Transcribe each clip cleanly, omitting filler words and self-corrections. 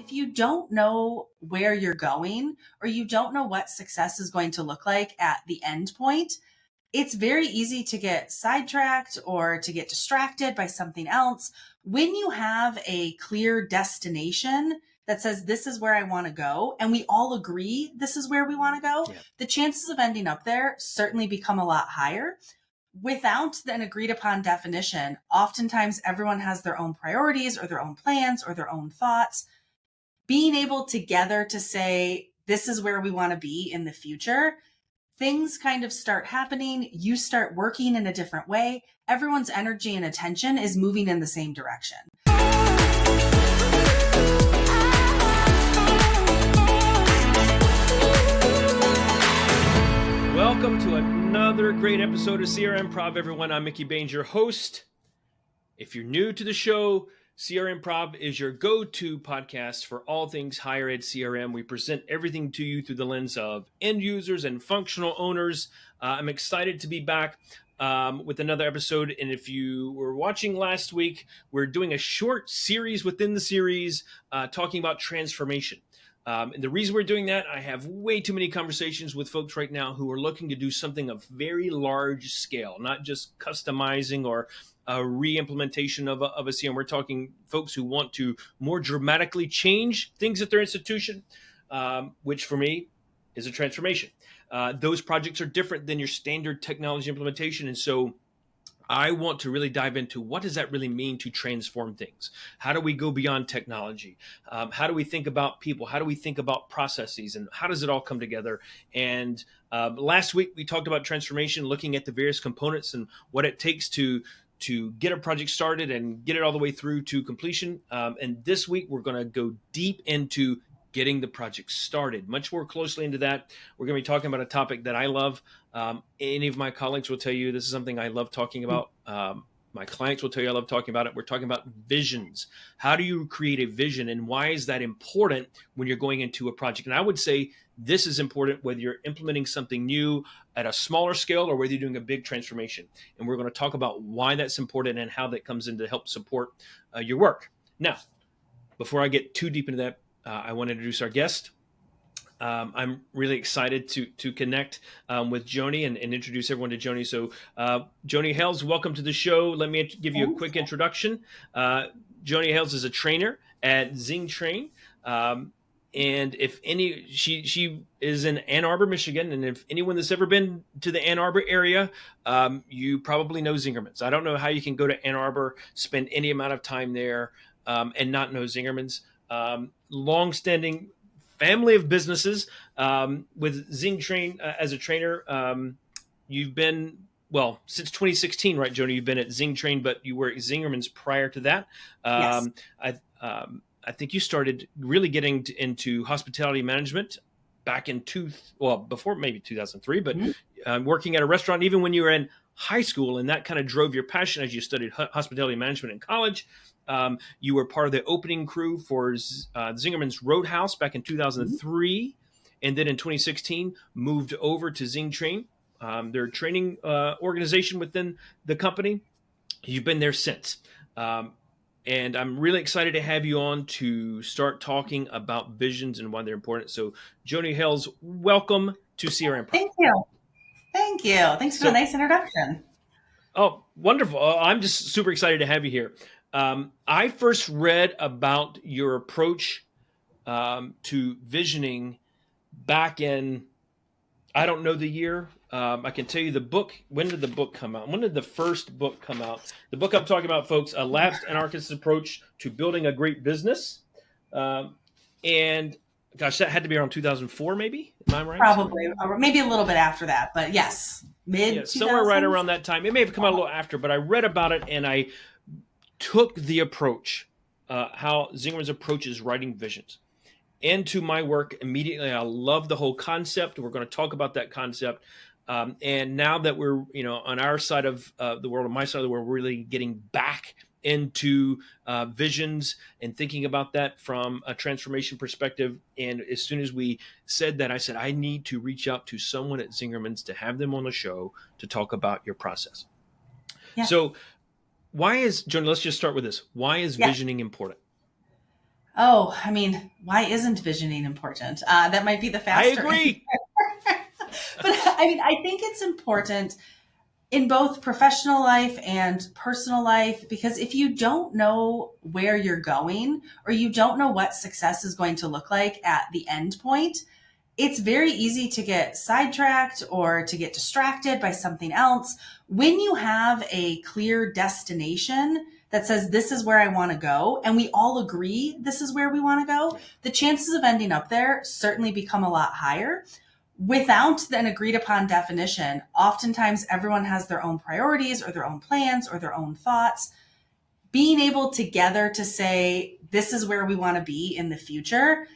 if you don't know where you're going or you don't know what success is going to look like at the end point, it's very easy to get sidetracked or to get distracted by something else. When you have a clear destination that says, this is where I want to go, and we all agree this is where we want to go, the chances of ending up there certainly become a lot higher. Without an agreed upon definition, oftentimes everyone has their own priorities or their own plans or their own thoughts. Being able together to say, this is where we want to be in the future, things kind of start happening. You start working in a different way. Everyone's energy and attention is moving in the same direction. Welcome to another great episode of CRMprov, everyone. I'm Mickey Baines, your host. If you're new to the show, CRMprov is your go-to podcast for all things higher ed CRM. We present everything to you through the lens of end users and functional owners. I'm excited to be back with another episode. And if you were watching last week, we're doing a short series within the series talking about transformation. And the reason we're doing that, I have way too many conversations with folks right now who are looking to do something of very large scale, not just customizing or a re-implementation of a CRM. We're talking folks who want to more dramatically change things at their institution, which for me is a transformation. Those projects are different than your standard technology implementation. And so I want to really dive into what does that really mean to transform things? How do we go beyond technology? How do we think about people? How do we think about processes? And how does it all come together? And last week we talked about transformation, looking at the various components and what it takes to get a project started and get it all the way through to completion. And this week we're going to go deep into getting the project started, much more closely into that. We're going to be talking about a topic that I love. Any of my colleagues will tell you this is something I love talking about. My clients will tell you I love talking about it. We're talking about visions. How do you create a vision, and why is that important when you're going into a project? And I would say this is important whether you're implementing something new at a smaller scale or whether you're doing a big transformation. And we're going to talk about why that's important and how that comes in to help support your work. Now, before I get too deep into that, I want to introduce our guest. I'm really excited to connect with Joanie and introduce everyone to Joanie. So Joanie Hales, welcome to the show. Let me give you a quick introduction. Joanie Hales is a trainer at ZingTrain. And if any, she is in Ann Arbor, Michigan. And if anyone that's ever been to the Ann Arbor area, you probably know Zingerman's. I don't know how you can go to Ann Arbor, spend any amount of time there and not know Zingerman's. Long-standing family of businesses with ZingTrain as a trainer. You've been, well, since 2016, right, Joanie? You've been at ZingTrain, but you were at Zingerman's prior to that. Yes. I think you started really getting into hospitality management back in before maybe 2003, but working at a restaurant even when you were in high school, and that kind of drove your passion as you studied hospitality management in college. You were part of the opening crew for Zingerman's Roadhouse back in 2003, and then in 2016 moved over to ZingTrain, their training organization within the company. You've been there since. And I'm really excited to have you on to start talking about visions and why they're important. So, Joanie Hales, welcome to CRMprov. Thank you. Thank you. Thanks for the nice introduction. Oh, wonderful. I'm just super excited to have you here. I first read about your approach to visioning back in, I don't know the year. I can tell you the book. When did the book come out? When did the first book come out? The book I'm talking about, folks, A Lapsed Anarchist's Approach to Building a Great Business. And gosh, that had to be around 2004, maybe? Am I right? Probably, or maybe a little bit after that, but yes, somewhere right around that time. It may have come out a little after, but I read about it and I took the approach, how Zingerman's approaches writing visions, into my work immediately. I love the whole concept. We're going to talk about that concept. And now that we're, on our side of the world, on my side of the world, we're really getting back into visions and thinking about that from a transformation perspective. And as soon as we said that, I said, I need to reach out to someone at Zingerman's to have them on the show to talk about your process. Yeah. So why is, Joanie, let's just start with this. Why is visioning important? Oh, I mean, why isn't visioning important? That might be the I faster. agree. But I mean, I think it's important in both professional life and personal life, because if you don't know where you're going or you don't know what success is going to look like at the end point, it's very easy to get sidetracked or to get distracted by something else. When you have a clear destination that says, this is where I want to go, and we all agree this is where we want to go, the chances of ending up there certainly become a lot higher. Without an agreed upon definition, oftentimes everyone has their own priorities or their own plans or their own thoughts. Being able together to say, this is where we want to be in the future,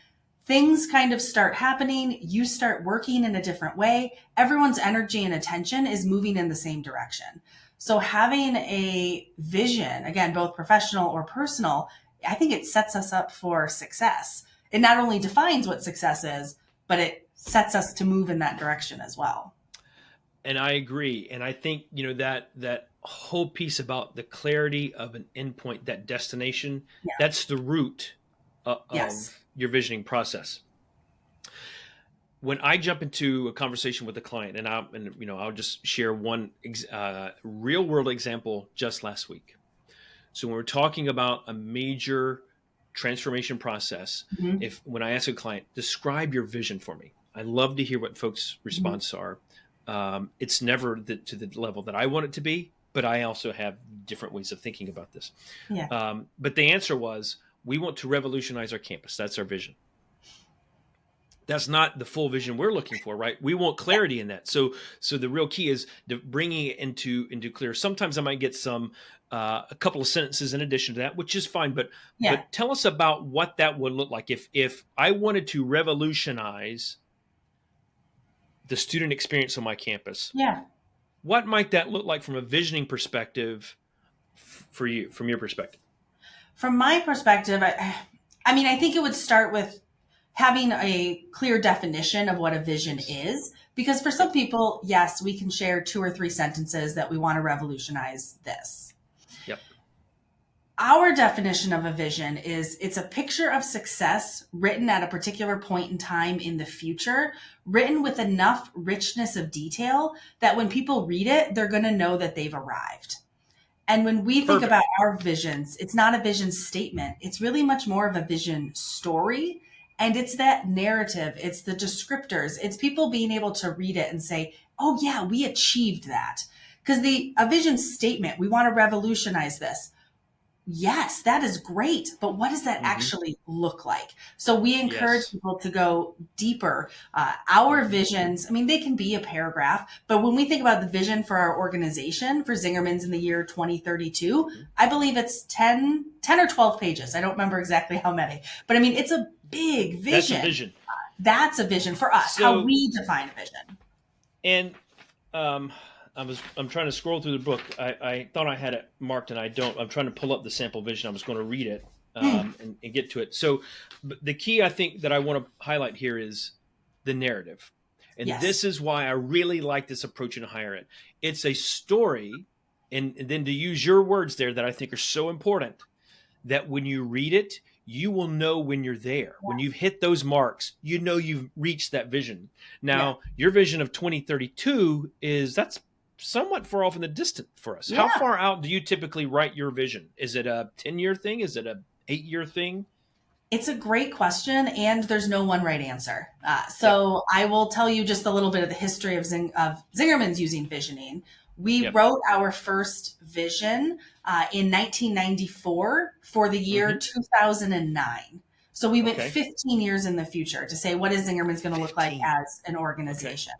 things kind of start happening. You start working in a different way. Everyone's energy and attention is moving in the same direction. So having a vision, again, both professional or personal, I think it sets us up for success. It not only defines what success is, but it sets us to move in that direction as well. And I agree. And I think, that whole piece about the clarity of an endpoint, that destination, that's the root of your visioning process. When I jump into a conversation with a client, and I'll just share one real world example just last week. So when we're talking about a major transformation process, when I ask a client, describe your vision for me, I love to hear what folks' responses are. It's never to the level that I want it to be, but I also have different ways of thinking about this. But the answer was, we want to revolutionize our campus. That's our vision. That's not the full vision we're looking for, right? We want clarity in that. So the real key is bringing it into clear. Sometimes I might get a couple of sentences in addition to that, which is fine. But tell us about what that would look like if I wanted to revolutionize the student experience on my campus. What might that look like from a visioning perspective for you, from your perspective? From my perspective, I mean, I think it would start with having a clear definition of what a vision is, because for some people, yes, we can share 2 or 3 sentences that we want to revolutionize this. Our definition of a vision is it's a picture of success written at a particular point in time in the future, written with enough richness of detail that when people read it, they're going to know that they've arrived. And when we think about our visions, it's not a vision statement. It's really much more of a vision story. And it's that narrative. It's the descriptors. It's people being able to read it and say, oh yeah, we achieved that. Because a vision statement, we want to revolutionize this. Yes, that is great. But what does that actually look like? So we encourage people to go deeper. Our visions, I mean, they can be a paragraph, but when we think about the vision for our organization, for Zingerman's in the year 2032, I believe it's 10 or 12 pages. I don't remember exactly how many, but I mean, it's a big vision. That's a vision. That's a vision for us, how we define a vision. And I'm trying to scroll through the book. I thought I had it marked and I don't. I'm trying to pull up the sample vision. I was going to read it and get to it. So the key I think that I want to highlight here is the narrative. And this is why I really like this approach in higher ed. It's a story, and then to use your words there that I think are so important, that when you read it, you will know when you're there. When you've hit those marks, you know you've reached that vision. Now, your vision of 2032 that's somewhat far off in the distance for us. How far out do you typically write your vision? Is it a 10-year thing? Is it a 8-year thing? It's a great question, and there's no one right answer. So I will tell you just a little bit of the history of Zingerman's using visioning. We wrote our first vision in 1994 for the year 2009. So we went 15 years in the future to say, what is Zingerman's going to look like as an organization?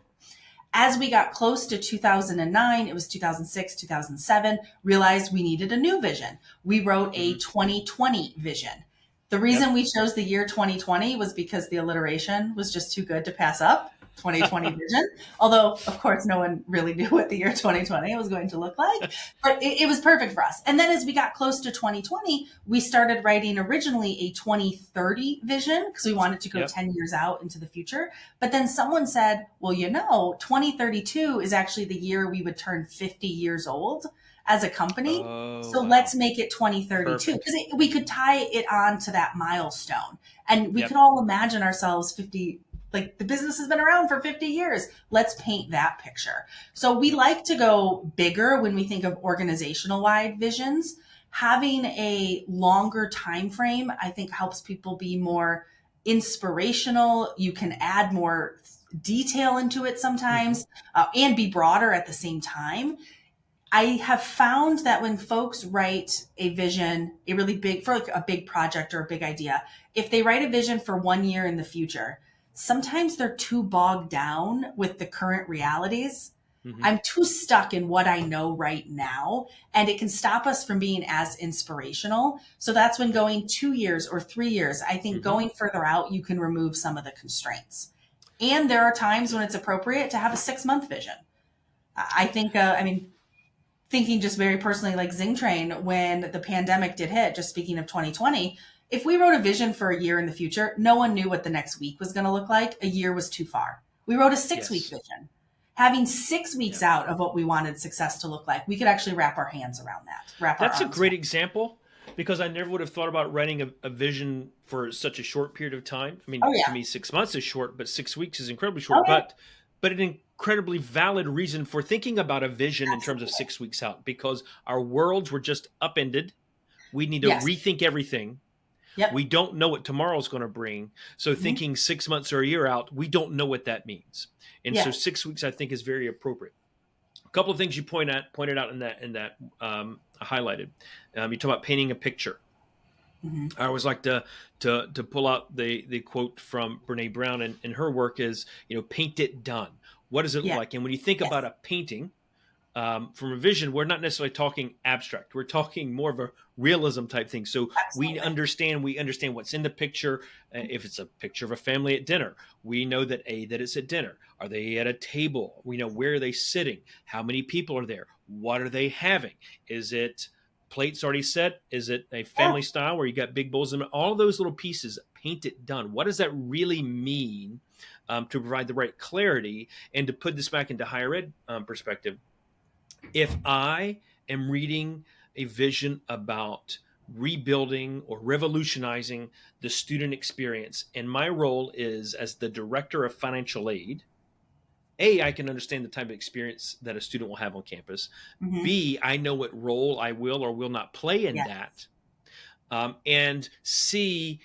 As we got close to 2009, it was 2006, 2007, realized we needed a new vision. We wrote a 2020 vision. The reason we chose the year 2020 was because the alliteration was just too good to pass up. 2020 vision. Although, of course, no one really knew what the year 2020 was going to look like, but it was perfect for us. And then as we got close to 2020, we started writing originally a 2030 vision because we wanted to go 10 years out into the future. But then someone said, well, 2032 is actually the year we would turn 50 years old. as a company. Oh, So let's wow. make it 2032 Perfect. because we could tie it on to that milestone, and we Yep. could all imagine ourselves 50, like the business has been around for 50 years. Let's paint that picture. So we Yep. like to go bigger when we think of organizational wide visions. Having a longer time frame, I think, helps people be more inspirational. You can add more detail into it Mm-hmm. sometimes, and be broader at the same time. I have found that when folks write a vision, a really big, for like a big project or a big idea, if they write a vision for 1 year in the future, sometimes they're too bogged down with the current realities. Mm-hmm. I'm too stuck in what I know right now, and it can stop us from being as inspirational. So that's when going 2 years or 3 years, I think Mm-hmm. going further out, you can remove some of the constraints. And there are times when it's appropriate to have a 6 month vision. I think, I mean, thinking just very personally, like Zing Train, when the pandemic did hit, just speaking of 2020, if we wrote a vision for a year in the future, no one knew what the next week was going to look like. A year was too far. We wrote a 6 week Yes. vision. Having 6 weeks Yeah. out of what we wanted success to look like, we could actually wrap our hands around that, wrap our That's a arms great around. example because I never would have thought about writing a vision for such a short period of time. I mean, Oh, to yeah. me, 6 months is short, but 6 weeks is incredibly Oh, short. yeah. But an incredibly valid reason for thinking about a vision in terms of Absolutely. 6 weeks out because our worlds were just upended. We need to Yes. rethink everything. We Yep. don't know what tomorrow's going to bring. So Mm-hmm. thinking 6 months or a year out, we don't know what that means. And so Yeah. 6 weeks, I think, is very appropriate. A couple of things you pointed out in that highlighted. You talk about painting a picture. Mm-hmm. I always like to pull out the quote from Brene Brown and her work is, paint it done. What does it look Yeah. like? And when you think Yes. about a painting, from a vision, we're not necessarily talking abstract. We're talking more of a realism type thing. So Absolutely. we understand what's in the picture. If it's a picture of a family at dinner, we know that it's at dinner. Are they at a table? We know where are they sitting? How many people are there? What are they having? Is it plates already set? Is it a Yeah. family style where you got big bowls? And all of those little pieces, paint it done. What does that really mean to provide the right clarity and to put this back into higher ed perspective? If I am reading a vision about rebuilding or revolutionizing the student experience, and my role is as the director of financial aid, A, I can understand the type of experience that a student will have on campus. Mm-hmm. B, I know what role I will or will not play in Yeah. that. And C,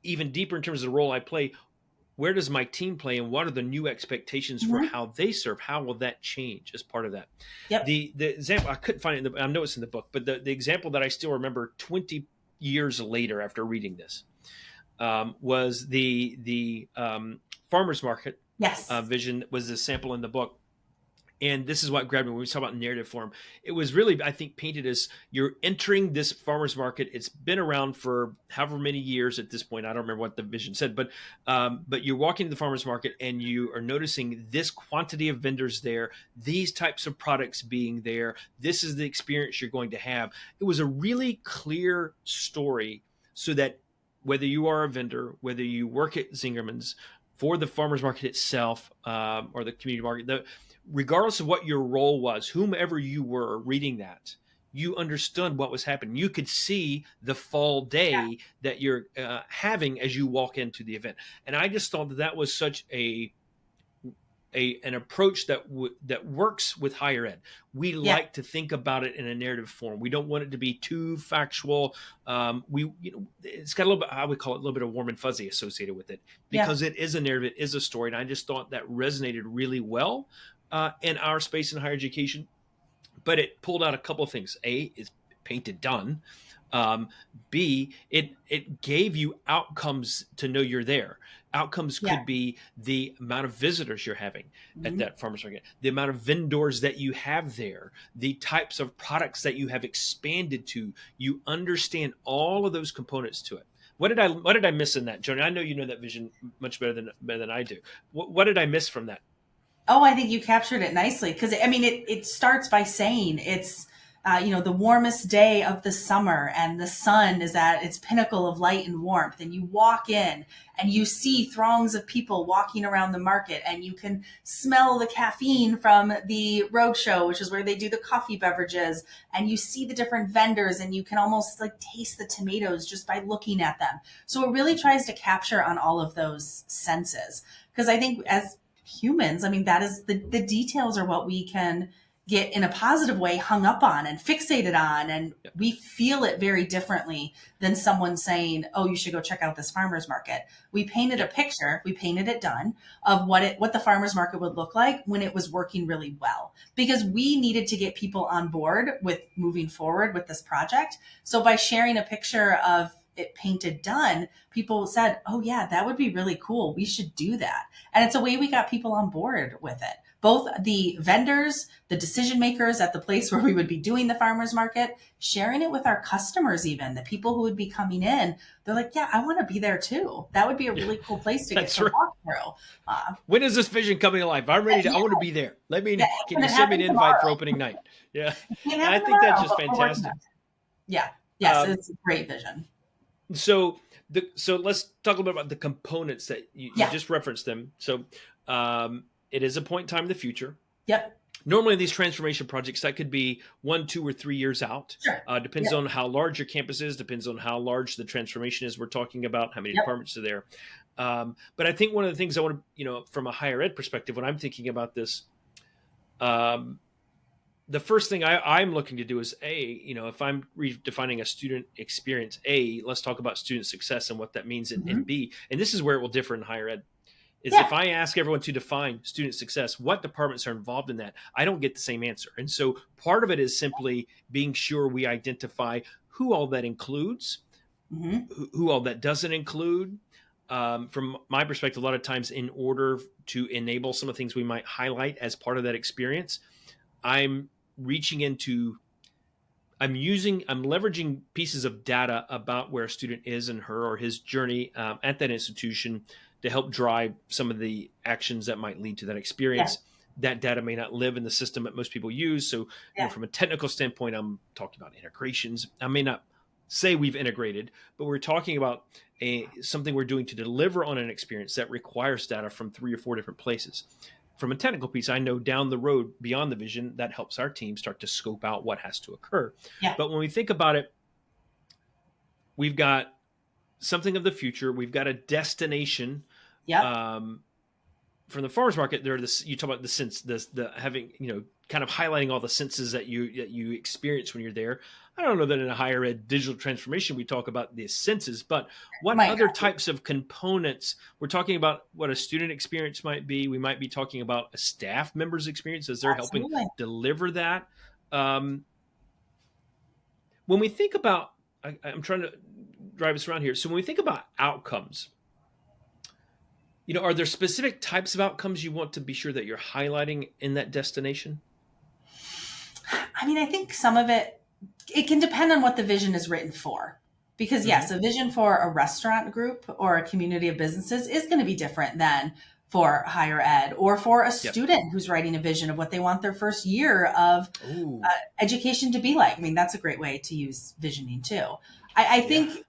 even deeper in terms of the role I play, where does my team play and what are the new expectations for Mm-hmm. how they serve? How will that change as part of that? Yep. The example, I couldn't find it I know it's in the book, but the example that I still remember 20 years later after reading this was the farmers market Yes. vision was the sample in the book. And this is what grabbed me when we talk about narrative form. It was really, I think, painted as you're entering this farmer's market. It's been around for however many years at this point. I don't remember what the vision said, but you're walking to the farmer's market and you are noticing this quantity of vendors there, these types of products being there. This is the experience you're going to have. It was a really clear story so that whether you are a vendor, whether you work at Zingerman's, for the farmer's market itself or the community market, regardless of what your role was, whomever you were reading that, you understood what was happening. You could see the fall day that you're having as you walk into the event. And I just thought that was such an approach that works with higher ed. We Yeah. like to think about it in a narrative form. We don't want it to be too factual. It's got a little bit, I would call it a little bit of warm and fuzzy associated with it Yeah. because it is a narrative, it is a story. And I just thought that resonated really well in our space in higher education. But it pulled out a couple of things. A, is painted done. B, it gave you outcomes to know you're there. Outcomes Yeah. could be the amount of visitors you're having at Mm-hmm. that farmer's market, the amount of vendors that you have there, the types of products that you have expanded to. You understand all of those components to it. What did I miss in that, Joanie? I know you know that vision much better than I do. What did I miss from that? Oh, I think you captured it nicely because I mean, it starts by saying it's the warmest day of the summer and the sun is at its pinnacle of light and warmth. And you walk in and you see throngs of people walking around the market, and you can smell the caffeine from the roadshow, which is where they do the coffee beverages. And you see the different vendors, and you can almost like taste the tomatoes just by looking at them. So it really tries to capture on all of those senses. Because I think as humans, I mean, that is the details are what we can get in a positive way hung up on and fixated on. And we feel it very differently than someone saying, oh, you should go check out this farmer's market. We painted a picture, we painted it done of what the farmer's market would look like when it was working really well, because we needed to get people on board with moving forward with this project. So by sharing a picture of it painted done, people said, oh yeah, that would be really cool. We should do that. And it's a way we got people on board with it. Both the vendors, the decision makers at the place where we would be doing the farmer's market, sharing it with our customers, even the people who would be coming in. They're like, yeah, I want to be there too. That would be a really cool place to get to walk through. When is this vision coming alive? I'm ready to, I want to be there. Can you send me an invite for opening night? Yeah. I think that's just fantastic. Yeah. Yes, it's a great vision. So let's talk a little bit about the components that you just referenced them. So, it is a point in time in the future. Yep. Normally these transformation projects, that could be 1, 2, or 3 years out. Sure. Depends on how large your campus is, depends on how large the transformation is we're talking about, how many departments are there. But I think one of the things I want to, from a higher ed perspective, when I'm thinking about this, the first thing I'm looking to do is if I'm redefining a student experience, let's talk about student success and what that means, and B, and this is where it will differ in higher ed, is if I ask everyone to define student success, what departments are involved in that, I don't get the same answer. And so part of it is simply being sure we identify who all that includes, who all that doesn't include. From my perspective, a lot of times in order to enable some of the things we might highlight as part of that experience, I'm leveraging pieces of data about where a student is in her or his journey at that institution to help drive some of the actions that might lead to that experience. That data may not live in the system that most people use. So from a technical standpoint, I'm talking about integrations. I may not say we've integrated, but we're talking about something we're doing to deliver on an experience that requires data from 3 or 4 different places. From a technical piece, I know down the road beyond the vision, that helps our team start to scope out what has to occur. But when we think about it, we've got something of the future. We've got a destination. From the farmers market, you talk about the sense, the having, kind of highlighting all the senses that you experience when you're there. I don't know that in a higher ed digital transformation we talk about the senses, but what other types of components? We're talking about what a student experience might be. We might be talking about a staff member's experience as they're helping deliver that. When we think about, I'm trying to drive us around here. So when we think about outcomes, are there specific types of outcomes you want to be sure that you're highlighting in that destination? I mean, I think some of it can depend on what the vision is written for. Because yes, a vision for a restaurant group or a community of businesses is going to be different than for higher ed, or for a student who's writing a vision of what they want their first year of education to be like. I mean, that's a great way to use visioning too. I think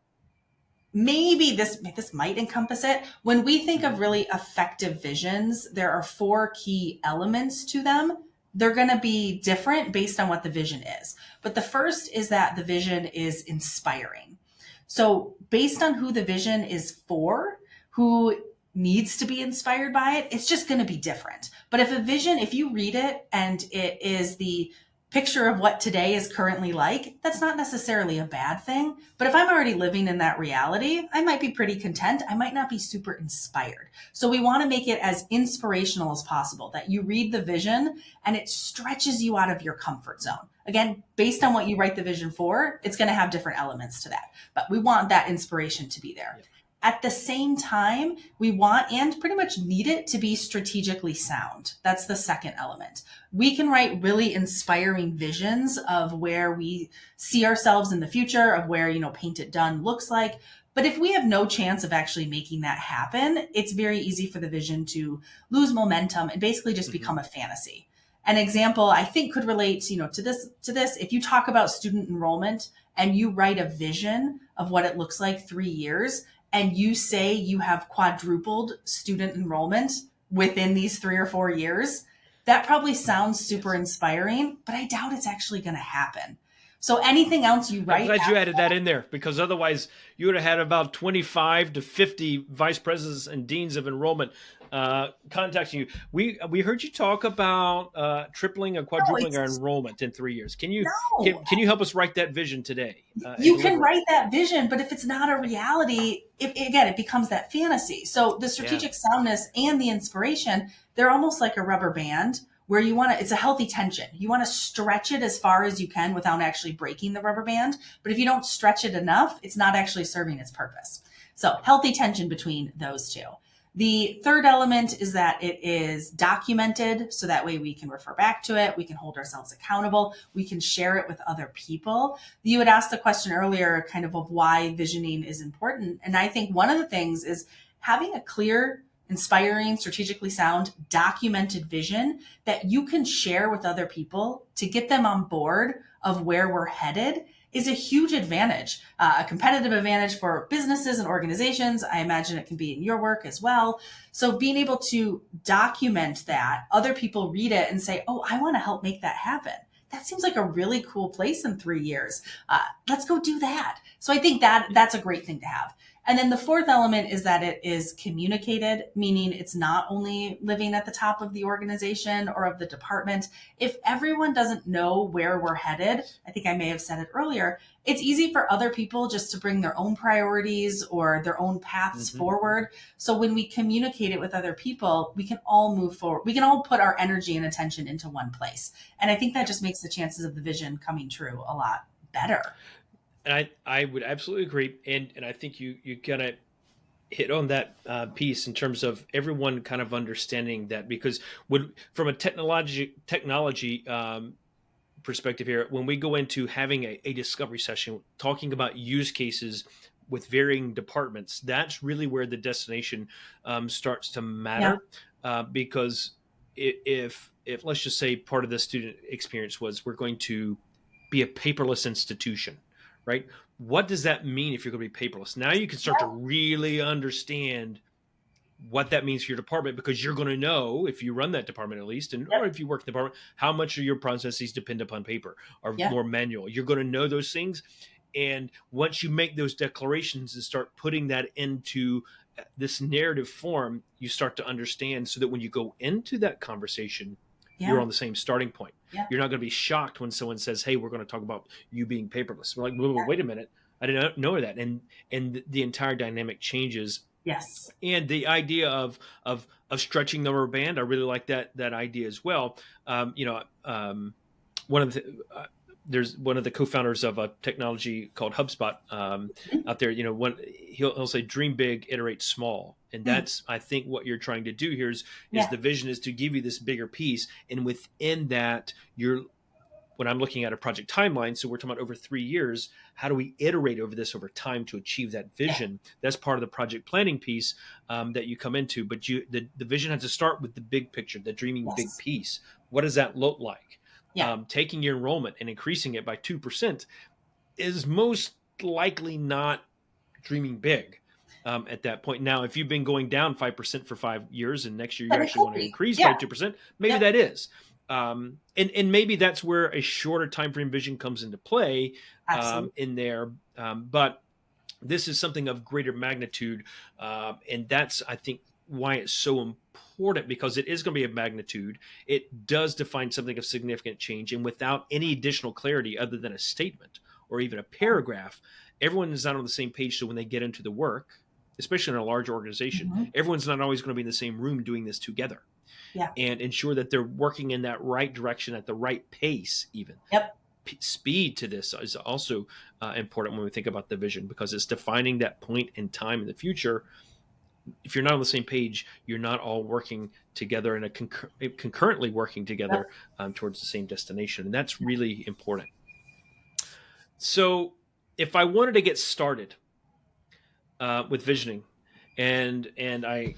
maybe this might encompass it. When we think of really effective visions, there are 4 key elements to them. They're going to be different based on what the vision is. But the first is that the vision is inspiring. So based on who the vision is for, who needs to be inspired by it, it's just going to be different. But if you read it and it is the picture of what today is currently like, that's not necessarily a bad thing. But if I'm already living in that reality, I might be pretty content. I might not be super inspired. So we want to make it as inspirational as possible, that you read the vision and it stretches you out of your comfort zone. Again, based on what you write the vision for, it's going to have different elements to that. But we want that inspiration to be there. Yeah. At the same time, we want and pretty much need it to be strategically sound. That's the second element. We can write really inspiring visions of where we see ourselves in the future, of where, paint it done looks like. But if we have no chance of actually making that happen, it's very easy for the vision to lose momentum and basically just become a fantasy. An example I think could relate, to this. If you talk about student enrollment and you write a vision of what it looks like 3 years, and you say you have quadrupled student enrollment within these 3 or 4 years, that probably sounds super inspiring, but I doubt it's actually going to happen. So anything else you write. I'm glad you added that in there, because otherwise you would have had about 25 to 50 vice presidents and deans of enrollment contacting you. We heard you talk about tripling or quadrupling our enrollment in 3 years. Can you help us write that vision today? You can write that vision, but if it's not a reality, it becomes that fantasy. So the strategic soundness and the inspiration, they're almost like a rubber band, where it's a healthy tension. You want to stretch it as far as you can without actually breaking the rubber band. But if you don't stretch it enough, it's not actually serving its purpose. So healthy tension between those two. The third element is that it is documented, so that way we can refer back to it. We can hold ourselves accountable. We can share it with other people. You had asked the question earlier kind of why visioning is important. And I think one of the things is having a clear, inspiring, strategically sound, documented vision that you can share with other people to get them on board of where we're headed is a huge advantage, a competitive advantage for businesses and organizations. I imagine it can be in your work as well. So being able to document that, other people read it and say, oh, I want to help make that happen. That seems like a really cool place in 3 years. Let's go do that. So I think that's a great thing to have. And then the fourth element is that it is communicated, meaning it's not only living at the top of the organization or of the department. If everyone doesn't know where we're headed, I think I may have said it earlier, it's easy for other people just to bring their own priorities or their own paths forward. So when we communicate it with other people, we can all move forward. We can all put our energy and attention into one place. And I think that just makes the chances of the vision coming true a lot better. And I would absolutely agree. And I think you kind of hit on that piece in terms of everyone kind of understanding that, because from a technology perspective here, when we go into having a discovery session, talking about use cases with varying departments, that's really where the destination starts to matter. Because if let's just say part of the student experience was we're going to be a paperless institution, right? What does that mean if you're going to be paperless? Now you can start to really understand what that means for your department, because you're going to know, if you run that department at least, or if you work in the department, how much of your processes depend upon paper or more manual. You're going to know those things. And once you make those declarations and start putting that into this narrative form, you start to understand, so that when you go into that conversation, you're on the same starting point. You're not going to be shocked when someone says, hey, we're going to talk about you being paperless. We're like, wait a minute. I didn't know that. And the entire dynamic changes. Yes. And the idea of stretching the rubber band, I really like that idea as well. There's one of the co-founders of a technology called HubSpot out there. He'll say, dream big, iterate small. And that's, I think, what you're trying to do here is the vision is to give you this bigger piece. And within that, when I'm looking at a project timeline, so we're talking about over 3 years, how do we iterate over this over time to achieve that vision? That's part of the project planning piece that you come into. But the vision has to start with the big picture, the dreaming big piece. What does that look like? Taking your enrollment and increasing it by 2% is most likely not dreaming big at that point. Now, if you've been going down 5% for 5 years and next year you actually want to increase by 2%, maybe that is. And maybe that's where a shorter time frame vision comes into play in there. But this is something of greater magnitude. And that's, I think, why it's so important, because it is going to be of magnitude. It does define something of significant change. And without any additional clarity other than a statement or even a paragraph, everyone is not on the same page. So when they get into the work, especially in a large organization, everyone's not always going to be in the same room doing this together. And ensure that they're working in that right direction at the right pace even. Speed to this is also important when we think about the vision, because it's defining that point in time in the future. If you're not on the same page, you're not all working together and concurrently working together towards the same destination. And that's really important. So if I wanted to get started with visioning and I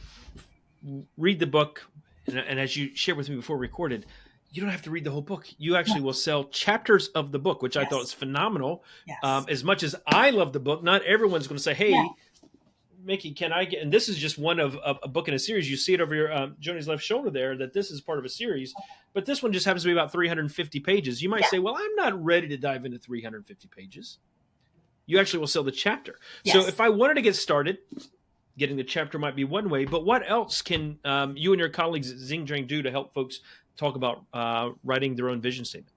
read the book, and as you shared with me before we recorded, you don't have to read the whole book. You actually will sell chapters of the book, which I thought was Yes. phenomenal. Yes. As much as I love the book, not everyone's going to say, Yeah. hey, Mickey, can I get, and this is just one of a book in a series. You see it over your Joanie's left shoulder there, that this is part of a series, but this one just happens to be about 350 pages. You might say, well, I'm not ready to dive into 350 pages. You actually will sell the chapter. Yes. So if I wanted to get started, getting the chapter might be one way, but what else can you and your colleagues at Zing Drang do to help folks talk about writing their own vision statement?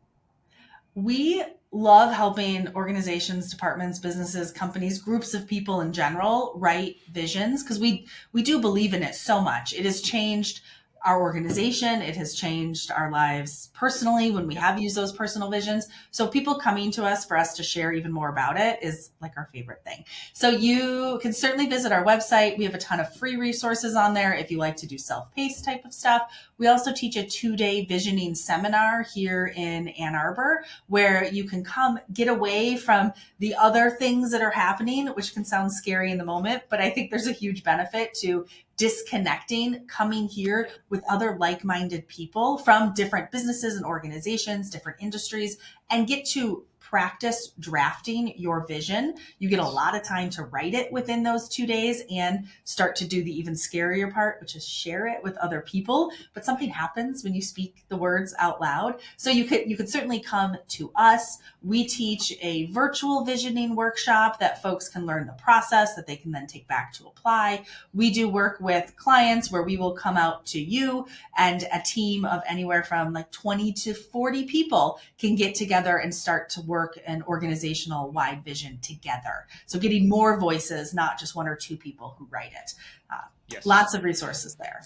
We love helping organizations, departments, businesses, companies, groups of people in general write visions, because we do believe in it so much. It has changed our organization. It has changed our lives personally when we have used those personal visions. So people coming to us for us to share even more about it is like our favorite thing. So you can certainly visit our website. We have a ton of free resources on there if you like to do self-paced type of stuff. We also teach a 2-day visioning seminar here in Ann Arbor, where you can come get away from the other things that are happening, which can sound scary in the moment, but I think there's a huge benefit to disconnecting, coming here with other like-minded people from different businesses and organizations, different industries, and get to practice drafting your vision. You get a lot of time to write it within those 2 days and start to do the even scarier part, which is share it with other people. But something happens when you speak the words out loud. So you could certainly come to us. We teach a virtual visioning workshop that folks can learn the process that they can then take back to apply. We do work with clients where we will come out to you, and a team of anywhere from like 20 to 40 people can get together and start to work an organizational wide vision together. So getting more voices, not just one or two people who write it. Yes. Lots of resources there.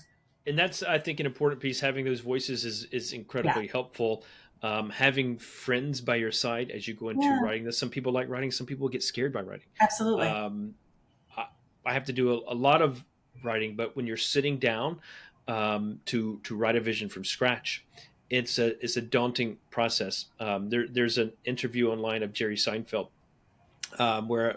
And that's, I think, an important piece. Having those voices is incredibly helpful. Having friends by your side as you go into writing this. Some people like writing. Some people get scared by writing. Absolutely. I have to do a lot of writing, but when you're sitting down to write a vision from scratch, it's a daunting process. There's an interview online of Jerry Seinfeld where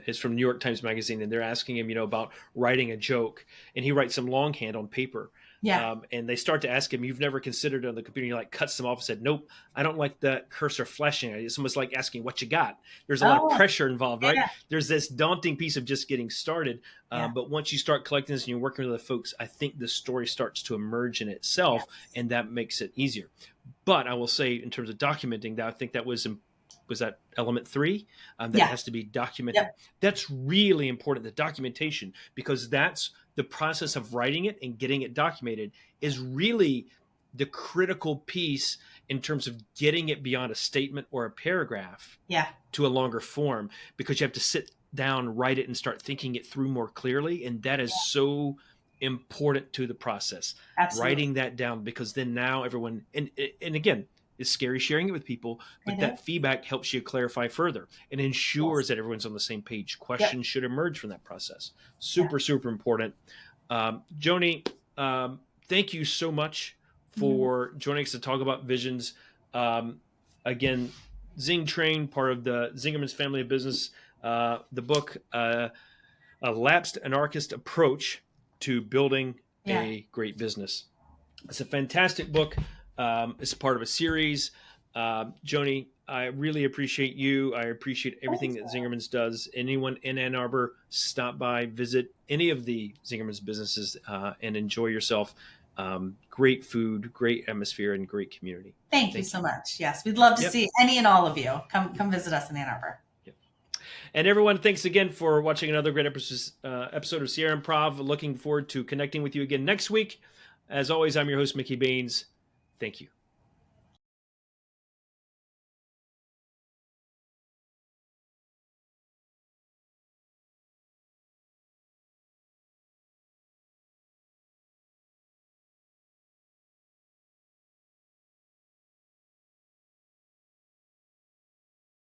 it's from New York Times Magazine, and they're asking him, about writing a joke, and he writes some longhand on paper. Yeah. And they start to ask him, you've never considered it on the computer? He cuts them off and said, nope, I don't like the cursor flashing. It's almost like asking what you got. There's a lot of pressure involved, right? There's this daunting piece of just getting started. But once you start collecting this and you're working with the folks, I think the story starts to emerge in itself, and that makes it easier. But I will say, in terms of documenting, that I think that was that element 3 that has to be documented. That's really important, the documentation, because that's the process of writing it and getting it documented is really the critical piece in terms of getting it beyond a statement or a paragraph to a longer form, because you have to sit down, write it, and start thinking it through more clearly. And that is so important to the process. Absolutely. Writing that down, because then now everyone, and again, it's scary sharing it with people, but that feedback helps you clarify further and ensures that everyone's on the same page. Questions should emerge from that process. Super important. Joanie, thank you so much for joining us to talk about visions. Again, Zing Train, part of the Zingerman's family of business, the book, A Lapsed Anarchist Approach to Building a Great Business. It's a fantastic book. It's part of a series. Joanie, I really appreciate you. I appreciate everything that Zingerman's does. Anyone in Ann Arbor, stop by, visit any of the Zingerman's businesses, and enjoy yourself. Great food, great atmosphere, and great community. Thank you so much. Yes, we'd love to see any and all of you. Come visit us in Ann Arbor. And everyone, thanks again for watching another great episode of CRMprov. Looking forward to connecting with you again next week. As always, I'm your host, Mickey Baines. Thank you.